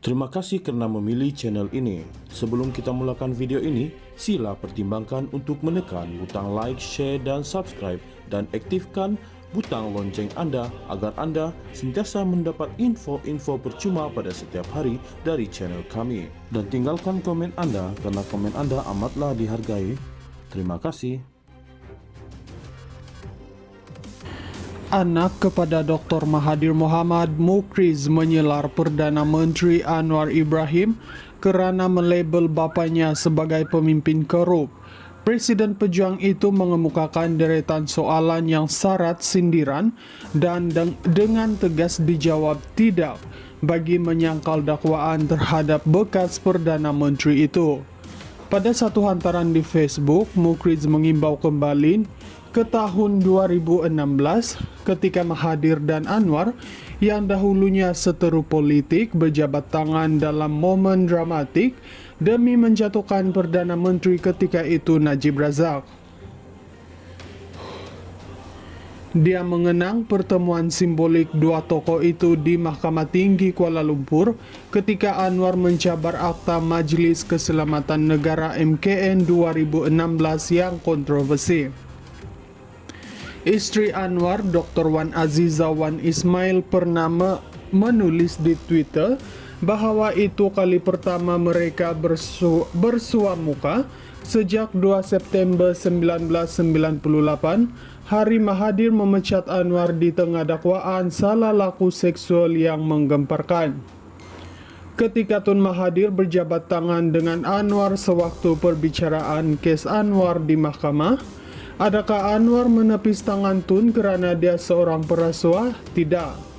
Terima kasih karena memilih channel ini. Sebelum kita mulakan video ini, sila pertimbangkan untuk menekan butang like, share, dan subscribe, dan aktifkan butang lonceng Anda agar Anda sentiasa mendapat info-info percuma pada setiap hari dari channel kami. Dan tinggalkan komen Anda karena komen Anda amatlah dihargai. Terima kasih. Anak kepada Dr. Mahathir Mohamad, Mukriz menyelar Perdana Menteri Anwar Ibrahim kerana melabel bapanya sebagai pemimpin korup. Presiden pejuang itu mengemukakan deretan soalan yang syarat sindiran dan dengan tegas dijawab tidak bagi menyangkal dakwaan terhadap bekas Perdana Menteri itu. Pada satu hantaran di Facebook, Mukriz mengimbau kembali ke tahun 2016 ketika Mahathir dan Anwar yang dahulunya seteru politik berjabat tangan dalam momen dramatik demi menjatuhkan Perdana Menteri ketika itu Najib Razak. Dia mengenang pertemuan simbolik dua tokoh itu di Mahkamah Tinggi Kuala Lumpur ketika Anwar mencabar Akta Majlis Keselamatan Negara MKN 2016 yang kontroversi. Istri Anwar, Dr. Wan Aziza Wan Ismail pernah menulis di Twitter bahawa itu kali pertama mereka bersua muka sejak 2 September 1998, hari Mahathir memecat Anwar di tengah dakwaan salah laku seksual yang menggemparkan. Ketika Tun Mahathir berjabat tangan dengan Anwar sewaktu perbicaraan kes Anwar di mahkamah, adakah Anwar menepis tangan Tun kerana dia seorang perasuah? Tidak.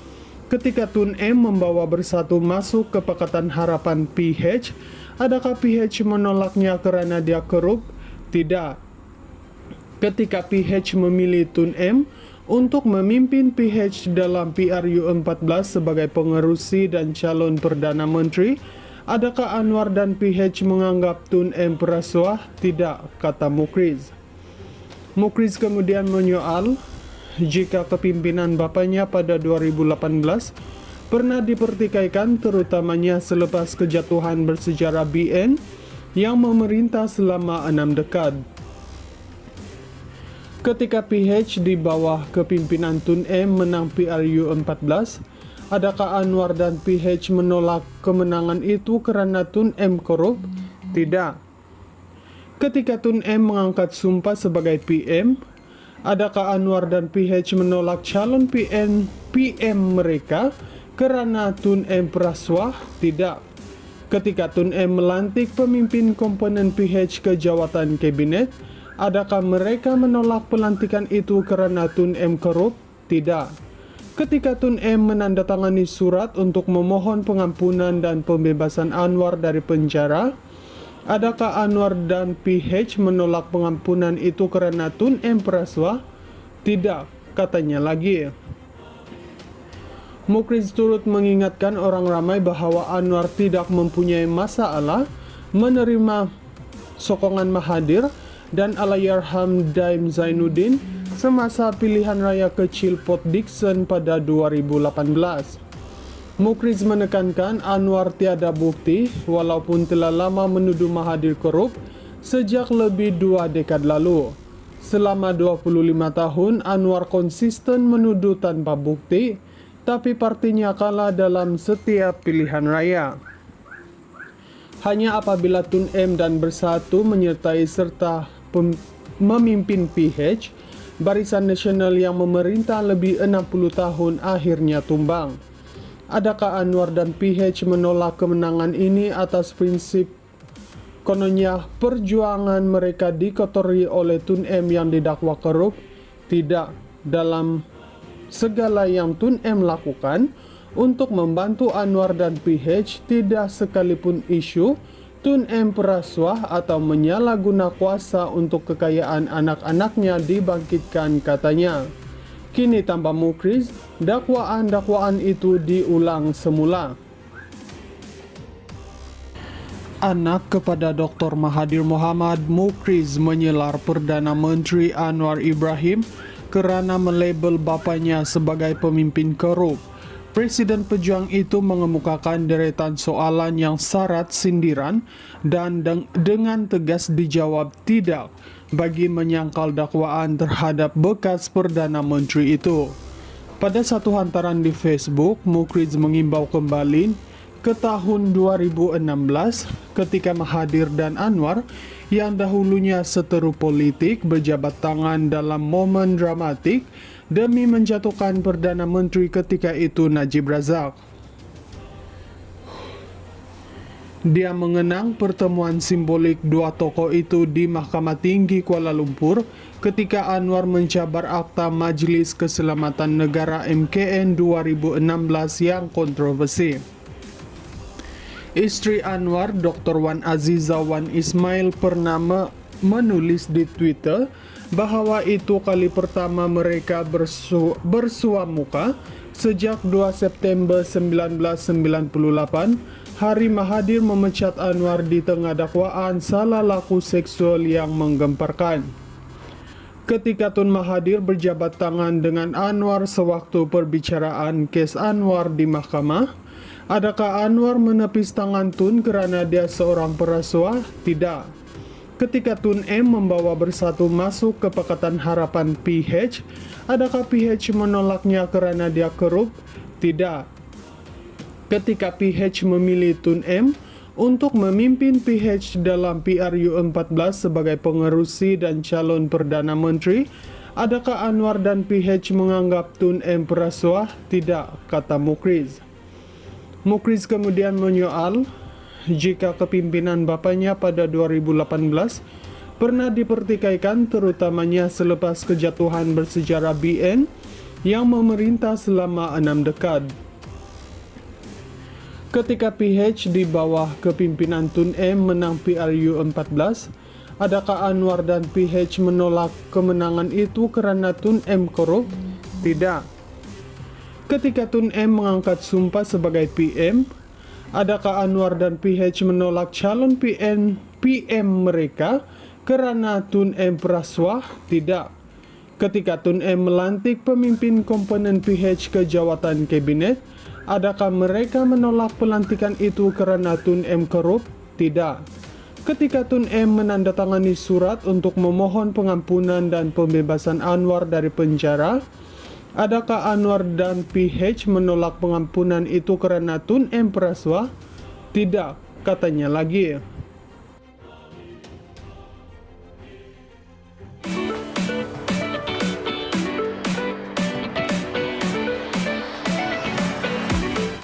Ketika Tun M membawa Bersatu masuk ke Pakatan Harapan PH, adakah PH menolaknya kerana dia korup? Tidak. Ketika PH memilih Tun M untuk memimpin PH dalam PRU14 sebagai pengerusi dan calon Perdana Menteri, adakah Anwar dan PH menganggap Tun M perasuah? Tidak, kata Mukriz. Mukriz kemudian menyoal jika kepimpinan bapanya pada 2018 pernah dipertikaikan, terutamanya selepas kejatuhan bersejarah BN yang memerintah selama 6 dekad. Ketika PH di bawah kepimpinan Tun M menang PRU14, adakah Anwar dan PH menolak kemenangan itu kerana Tun M korup? Tidak. Ketika Tun M mengangkat sumpah sebagai PM, adakah Anwar dan PH menolak calon PM mereka kerana Tun M perasuah? Tidak. Ketika Tun M melantik pemimpin komponen PH ke jawatan kabinet, adakah mereka menolak pelantikan itu kerana Tun M korup? Tidak. Ketika Tun M menandatangani surat untuk memohon pengampunan dan pembebasan Anwar dari penjara, adakah Anwar dan PH menolak pengampunan itu kerana Tun M perasuah? Tidak, katanya lagi. Mukriz turut mengingatkan orang ramai bahawa Anwar tidak mempunyai masalah menerima sokongan Mahathir dan Allahyarham Daim Zainuddin semasa pilihan raya kecil Port Dickson pada 2018. Mukriz menekankan Anwar tiada bukti walaupun telah lama menuduh Mahathir korup sejak lebih 2 dekad lalu. Selama 25 tahun, Anwar konsisten menuduh tanpa bukti, tapi partinya kalah dalam setiap pilihan raya. Hanya apabila Tun M dan Bersatu menyertai serta memimpin PH, Barisan Nasional yang memerintah lebih 60 tahun akhirnya tumbang. Adakah Anwar dan PH menolak kemenangan ini atas prinsip kononnya perjuangan mereka dikotori oleh Tun M yang didakwa korup? Tidak. Dalam segala yang Tun M lakukan untuk membantu Anwar dan PH, tidak sekalipun isu Tun M perasuah atau menyalahguna kuasa untuk kekayaan anak-anaknya dibangkitkan, katanya. Kini tambah Mukriz, dakwaan-dakwaan itu diulang semula. Anak kepada Dr. Mahathir Mohamad, Mukriz menyelar Perdana Menteri Anwar Ibrahim kerana melabel bapanya sebagai pemimpin korup. Presiden pejuang itu mengemukakan deretan soalan yang syarat sindiran dan dengan tegas dijawab tidak bagi menyangkal dakwaan terhadap bekas Perdana Menteri itu. Pada satu hantaran di Facebook, Mukriz mengimbau kembali ke tahun 2016 ketika Mahathir dan Anwar yang dahulunya seteru politik berjabat tangan dalam momen dramatik demi menjatuhkan Perdana Menteri ketika itu Najib Razak. Dia mengenang pertemuan simbolik dua tokoh itu di Mahkamah Tinggi Kuala Lumpur ketika Anwar mencabar Akta Majlis Keselamatan Negara MKN 2016 yang kontroversi. Istri Anwar, Dr. Wan Aziza Wan Ismail, pernah menulis di Twitter bahwa itu kali pertama mereka bersuamuka sejak 2 September 1998, hari Mahathir memecat Anwar di tengah dakwaan salah laku seksual yang menggemparkan. Ketika Tun Mahathir berjabat tangan dengan Anwar sewaktu perbicaraan kes Anwar di mahkamah, adakah Anwar menepis tangan Tun kerana dia seorang perasuah? Tidak. Ketika Tun M membawa Bersatu masuk ke Pakatan Harapan PH, adakah PH menolaknya kerana dia korup? Tidak. Ketika PH memilih Tun M untuk memimpin PH dalam PRU14 sebagai pengerusi dan calon Perdana Menteri, adakah Anwar dan PH menganggap Tun M perasuah? Tidak, kata Mukriz. Mukriz kemudian menyoal jika kepimpinan bapanya pada 2018 pernah dipertikaikan, terutamanya selepas kejatuhan bersejarah BN yang memerintah selama 6 dekad. Ketika PH di bawah kepimpinan Tun M menang PRU 14, adakah Anwar dan PH menolak kemenangan itu kerana Tun M korup? Tidak. Ketika Tun M mengangkat sumpah sebagai PM, adakah Anwar dan PH menolak calon PM mereka kerana Tun M perasuah? Tidak. Ketika Tun M melantik pemimpin komponen PH ke jawatan kabinet, adakah mereka menolak pelantikan itu kerana Tun M korup? Tidak. Ketika Tun M menandatangani surat untuk memohon pengampunan dan pembebasan Anwar dari penjara, adakah Anwar dan PH menolak pengampunan itu kerana Tun M perasuah? Tidak, katanya lagi.